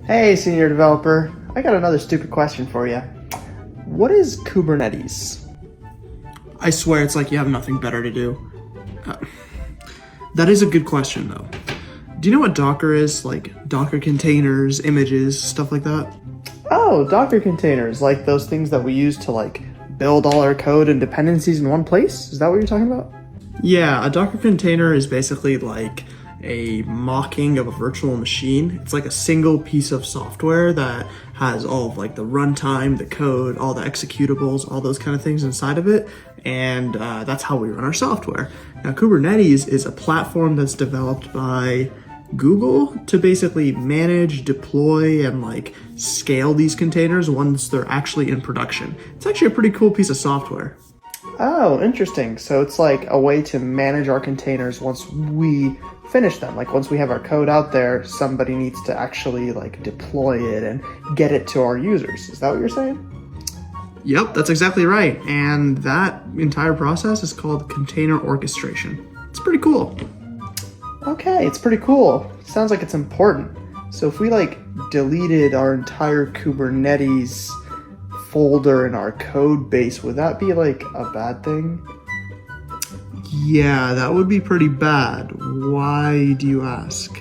Hey, senior developer. I got another stupid question for you. What is Kubernetes? I swear it's like you have nothing better to do. That is a good question, though. Do you know what Docker is? Like Docker containers, images, stuff like that? Oh, Docker containers, like those things that we use to build all our code and dependencies in one place? Is that what you're talking about? Yeah, a Docker container is basically like a mocking of a virtual machine. It's like a single piece of software that has all of the runtime, the code, all the executables, all those kind of things inside of it. And that's how we run our software. Now, Kubernetes is a platform that's developed by Google to basically manage, deploy, and scale these containers once they're actually in production. It's actually a pretty cool piece of software. Oh, interesting. So it's like a way to manage our containers once we finish them. Like once we have our code out there, somebody needs to actually deploy it and get it to our users. Is that what you're saying? Yep, that's exactly right. And that entire process is called container orchestration. It's pretty cool. Okay, it's pretty cool. Sounds like it's important. So if we deleted our entire Kubernetes folder in our code base, would that be a bad thing? Yeah, that would be pretty bad. Why do you ask?